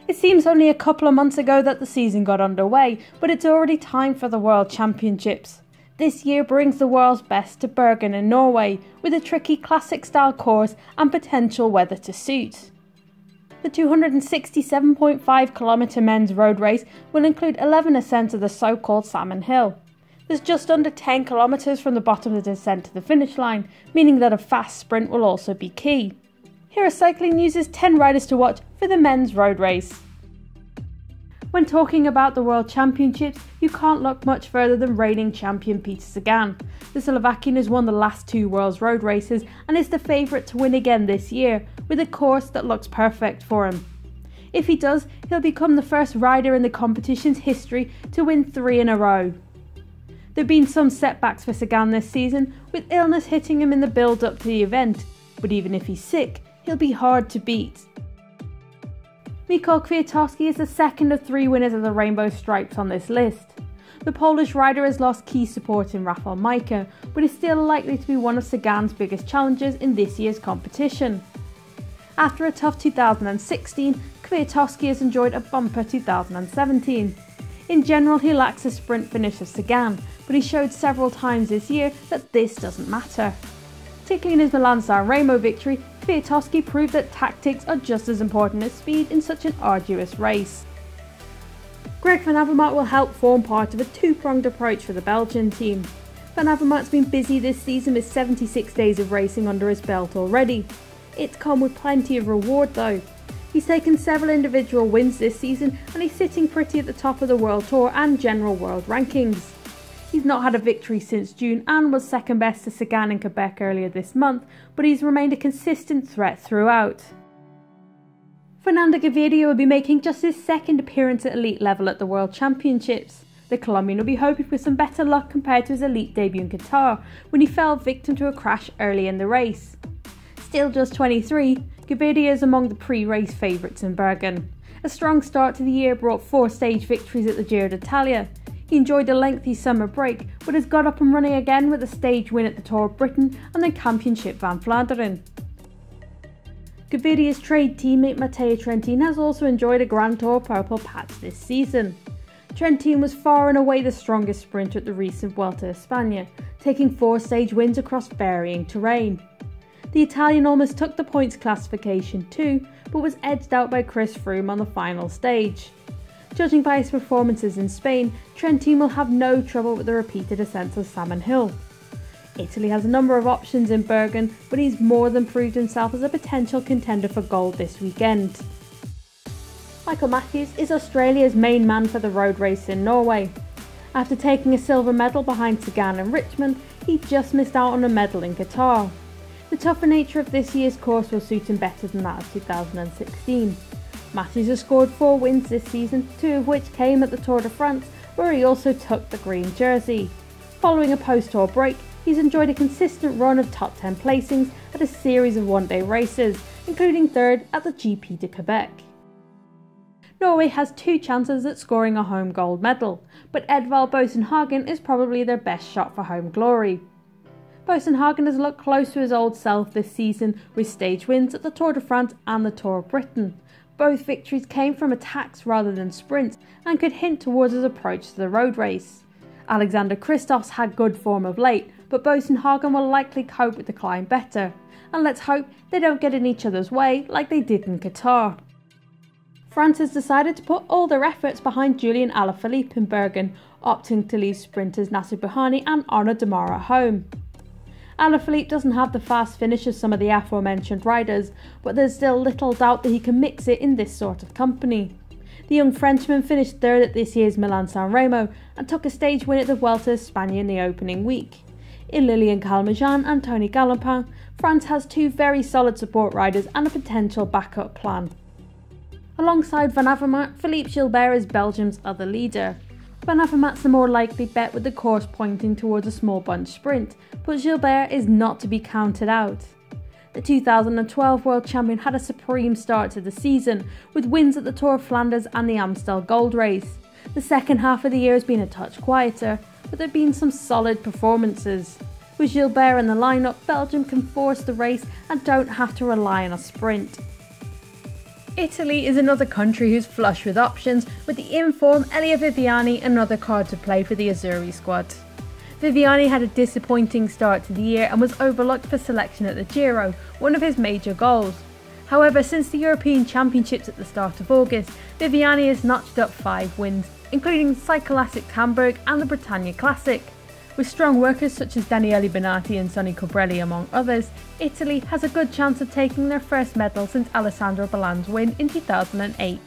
It seems only a couple of months ago that the season got underway, but it's already time for the World Championships. This year brings the world's best to Bergen in Norway, with a tricky classic-style course and potential weather to suit. The 267.5km men's road race will include 11 ascents of the so-called Salmon Hill. There's just under 10 kilometres from the bottom of the descent to the finish line, meaning that a fast sprint will also be key. Here are Cycling News' 10 riders to watch for the men's road race. When talking about the World Championships, you can't look much further than reigning champion Peter Sagan. The Slovakian has won the last two World's road races and is the favourite to win again this year, with a course that looks perfect for him. If he does, he'll become the first rider in the competition's history to win 3 in a row. There have been some setbacks for Sagan this season, with illness hitting him in the build-up to the event, but even if he's sick, he'll be hard to beat. Michal Kwiatkowski is the second of 3 winners of the Rainbow Stripes on this list. The Polish rider has lost key support in Avermaet, but is still likely to be one of Sagan's biggest challenges in this year's competition. After a tough 2016, Kwiatkowski has enjoyed a bumper 2017. In general, he lacks a sprint finish of Sagan, but he showed several times this year that this doesn't matter. Particularly in his Milan-San Remo victory, Kwiatkowski proved that tactics are just as important as speed in such an arduous race. Greg Van Avermaet will help form part of a two-pronged approach for the Belgian team. Van Avermaet's been busy this season with 76 days of racing under his belt already. It's come with plenty of reward though. He's taken several individual wins this season and he's sitting pretty at the top of the World Tour and general world rankings. He's not had a victory since June and was second best to Sagan in Quebec earlier this month, but he's remained a consistent threat throughout. Fernando Gaviria will be making just his second appearance at elite level at the World Championships. The Colombian will be hoping for some better luck compared to his elite debut in Qatar, when he fell victim to a crash early in the race. Still just 23, Gaviria is among the pre-race favourites in Bergen. A strong start to the year brought 4 stage victories at the Giro d'Italia. He enjoyed a lengthy summer break, but has got up and running again with a stage win at the Tour of Britain and the Championship van Vlaanderen. Gaviria's trade teammate Matteo Trentin has also enjoyed a Grand Tour purple patch this season. Trentin was far and away the strongest sprinter at the recent Vuelta a España, taking 4 stage wins across varying terrain. The Italian almost took the points classification too, but was edged out by Chris Froome on the final stage. Judging by his performances in Spain, Trentin will have no trouble with the repeated ascents of Salmon Hill. Italy has a number of options in Bergen, but he's more than proved himself as a potential contender for gold this weekend. Michael Matthews is Australia's main man for the road race in Norway. After taking a silver medal behind Sagan and Richmond, he just missed out on a medal in Qatar. The tougher nature of this year's course will suit him better than that of 2016. Matthews has scored 4 wins this season, 2 of which came at the Tour de France, where he also took the green jersey. Following a post-tour break, he's enjoyed a consistent run of top 10 placings at a series of one-day races, including 3rd at the GP de Quebec. Norway has 2 chances at scoring a home gold medal, but Edvald Boasson-Hagen is probably their best shot for home glory. Boasson-Hagen has looked close to his old self this season with stage wins at the Tour de France and the Tour of Britain. Both victories came from attacks rather than sprints and could hint towards his approach to the road race. Alexander Kristoff's had good form of late, but Boasson-Hagen will likely cope with the climb better. And let's hope they don't get in each other's way like they did in Qatar. France has decided to put all their efforts behind Julian Alaphilippe in Bergen, opting to leave sprinters Nacer Bouhanni and Arnaud Démare at home. Alaphilippe doesn't have the fast finish of some of the aforementioned riders, but there's still little doubt that he can mix it in this sort of company. The young Frenchman finished 3rd at this year's Milan-San Remo and took a stage win at the Vuelta a España in the opening week. In Lilian Calmejean and Tony Galopin, France has 2 very solid support riders and a potential backup plan. Alongside Van Avermaet, Philippe Gilbert is Belgium's other leader. Van Avermaet's the more likely bet with the course pointing towards a small bunch sprint, but Gilbert is not to be counted out. The 2012 world champion had a supreme start to the season, with wins at the Tour of Flanders and the Amstel Gold Race. The second half of the year has been a touch quieter, but there have been some solid performances. With Gilbert in the lineup, Belgium can force the race and don't have to rely on a sprint. Italy is another country who's flush with options, with the in-form Elia Viviani another card to play for the Azzurri squad. Viviani had a disappointing start to the year and was overlooked for selection at the Giro, one of his major goals. However, since the European Championships at the start of August, Viviani has notched up 5 wins, including Cycloclassics Hamburg and the Britannia Classic. With strong workers such as Daniele Benati and Sonny Colbrelli among others, Italy has a good chance of taking their first medal since Alessandro Ballan's win in 2008.